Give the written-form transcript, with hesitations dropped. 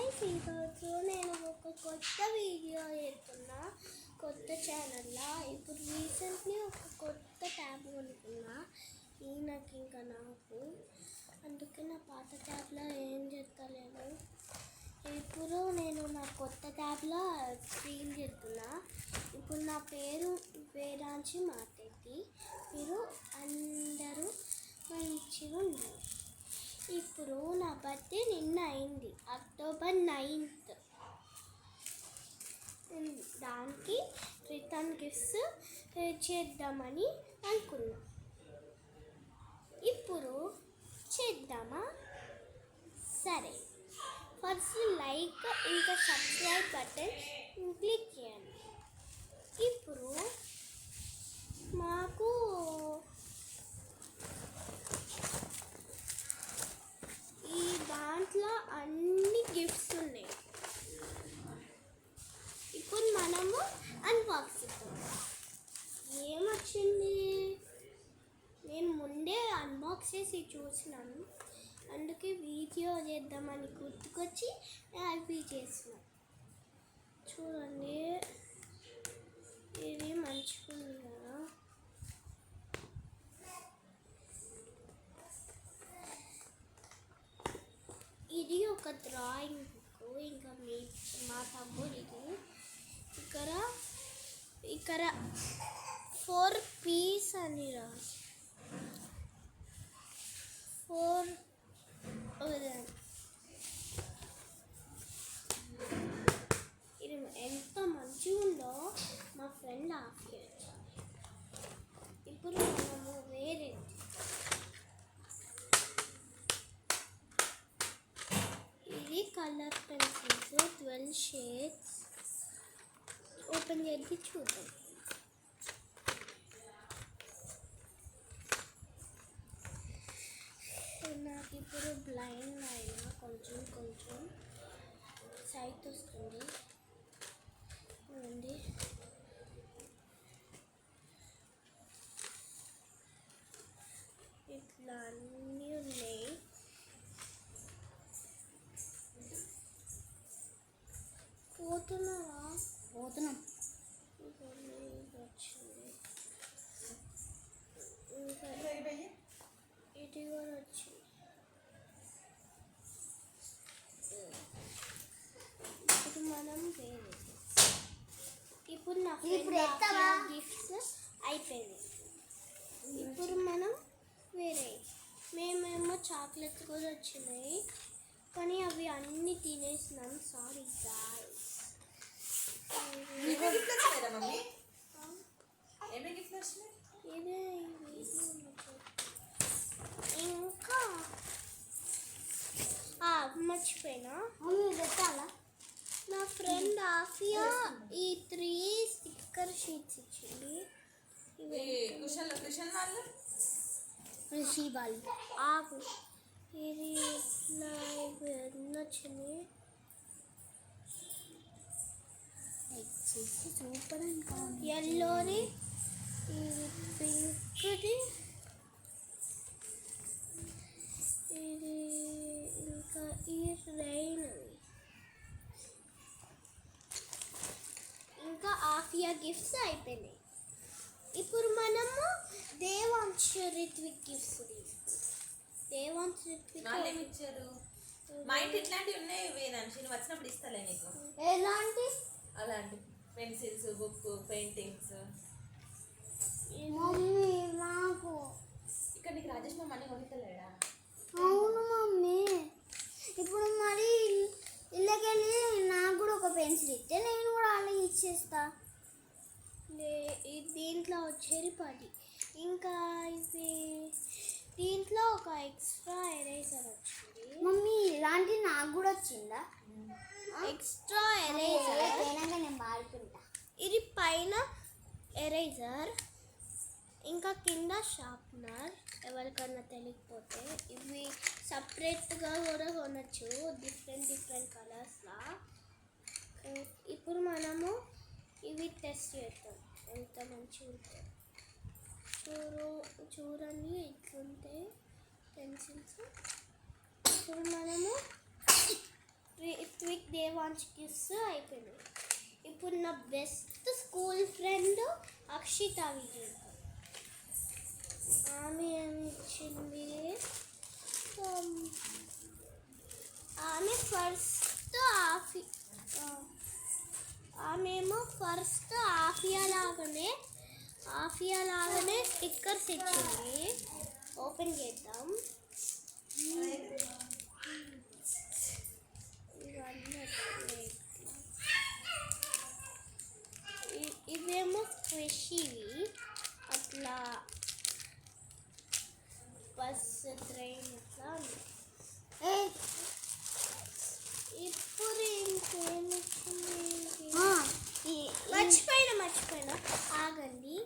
Guys, ఈరోజు నేను ఒక కొత్త వీడియో చేస్తున్నా కొత్త ఛానల్లో. ఇప్పుడు రీసెంట్లీ ఒక కొత్త ట్యాబ్ కొనుక్కున్నా ఈయనకి ఇంకా నాకు. అందుకే నా పాత ట్యాబ్లో ఏం చేస్తలేను. ఇప్పుడు నేను నా కొత్త ట్యాబ్లో స్క్రీన్ చేస్తున్నా. ఇప్పుడు నా పేరు వేరాంచి మాట్లాడి మీరు అందరూ మంచిగా ఉన్నారు. ఇప్పుడు నా బర్త్డే నిన్న అయింది, అక్టోబర్ 9th. దానికి రిటర్న్ గిఫ్ట్స్ చేద్దామని అనుకున్నా. ఇప్పుడు చేద్దామా? సరే, ఫస్ట్ లైక్ ఇంకా సబ్స్క్రైబ్ బటన్ క్లిక్ చేయండి. ఇప్పుడు మాకు ఈ దాంట్లో అన్ని గిఫ్ట్స్ ఉన్నాయి. ఇప్పుడు మనము అన్బాక్స్ చేద్దాం. ఏమొచ్చింది? నేను ముందే అన్బాక్స్ చేసి చూసినాను, అందుకే వీడియో చేద్దామని గుర్తుకొచ్చి అవి చేసిన. చూడండి, ఇది మంచిగా ఉంది కదా. ఇది ఒక డ్రాయింగ్ బుక్. ఇంకా మా తమ్ముడిది. ఇక్కడ 4 పీస్ అని రాసి 4 ఇది ఎంత మంచిగా ఉందో మా ఫ్రెండ్ ఆఫ్. ఇప్పుడు మనము వేరే ఇది కలర్ పెన్సిల్స్ 12 షేడ్స్ ఓపెన్ చేసి చూద్దాం. నాకు ఇప్పుడు బ్లైండ్ అయినా కొంచెం సైట్ వస్తుంది. ఇట్లా అన్నీ ఉన్నాయి. పోతున్నాం. వచ్చింది ఇది కూడా వచ్చింది. ఇప్పుడు మనం వేరే ఇప్పుడు నా గిఫ్ట్స్ అయిపోయింది. ఇప్పుడు మనం వేరే మేమేమో చాక్లెట్స్ కూడా వచ్చినాయి, కానీ అవి అన్నీ తినేసినాం. Sorry guys. ఇంకా మర్చిపోయినా, నా ఫ్రెండ్ ఆఫియా ఈ 3 స్టిక్కర్ షీట్స్ ఇచ్చింది. కృషి వాళ్ళు ఆకు ఇది ఇట్లా ఎన్ని వచ్చింది. సూపర్. ఎల్లోది, ఇది పింక్ది, ఇది ఇంకా ఈ రైన్. ఇంకా ఆఫియా గిఫ్ట్స్ అయిపోయినాయి. ఇప్పుడు మనము దేవాంశ్ రిత్విక్ గిఫ్ట్స్ దేవాంశ్ రిత్విక్ ఇచ్చారు. మా ఇంటి ఇట్లాంటివి ఉన్నాయి వేదాంశి, నువ్వు వచ్చినప్పుడు ఇస్తాలే నీకు. ఎలాంటి? అలాంటి పెన్సిల్స్, బుక్, పెయింటింగ్స్. మమ్మీ నాకు ఇక్కడ నీకు రాజేష్ మా మనీ కొనిస్తలేడా? అవును మమ్మీ. ఇప్పుడు మరి ఇళ్ళకెళ్ళి నాకు కూడా ఒక పెన్సిల్ ఇస్తే నేను కూడా అలాగే ఇచ్చేస్తా. దీంట్లో వచ్చేది 10. ఇంకా ఇది దీంట్లో ఒక ఎక్స్ట్రా ఎరేజర్ వచ్చింది. మమ్మీ ఇలాంటి నాకు కూడా వచ్చిందా? ఎక్స్ట్రా ఎరేజర్ నేను వాడుకుంటా. ఇది పైన ఎరేజర్, ఇంకా కింద షార్ప్నర్. ఎవరికన్నా తెలియకపోతే ఇవి సపరేట్గా కూడా కొనచ్చు, డిఫరెంట్ కలర్స్లా. ఇప్పుడు మనము ఇవి టెస్ట్ చేద్దాం ఎంత మంచిగా ఉంటాయి. చూడండి ఇట్లుంటాయి పెన్సిల్స్. ఇప్పుడు మనము ట్విక్ దేవాంశ్ కిస్ అయిపోయినాయి. ఇప్పుడు నా best school friend Akshita video. ఆమె ఏమి ఇచ్చింది, ఆమె ఫస్ట్ ఆమెమో ఫస్ట్ ఆఫియా లాగానే స్టిక్కర్స్ ఇచ్చింది. ఓపెన్ చేద్దాం. ఇవేమో స్క్విషీవి, అట్లా బస్సు ట్రైన్ అట్లా ఉంది. ఇప్పుడు ఇంకేమి మర్చిపోయినా ఆగండి.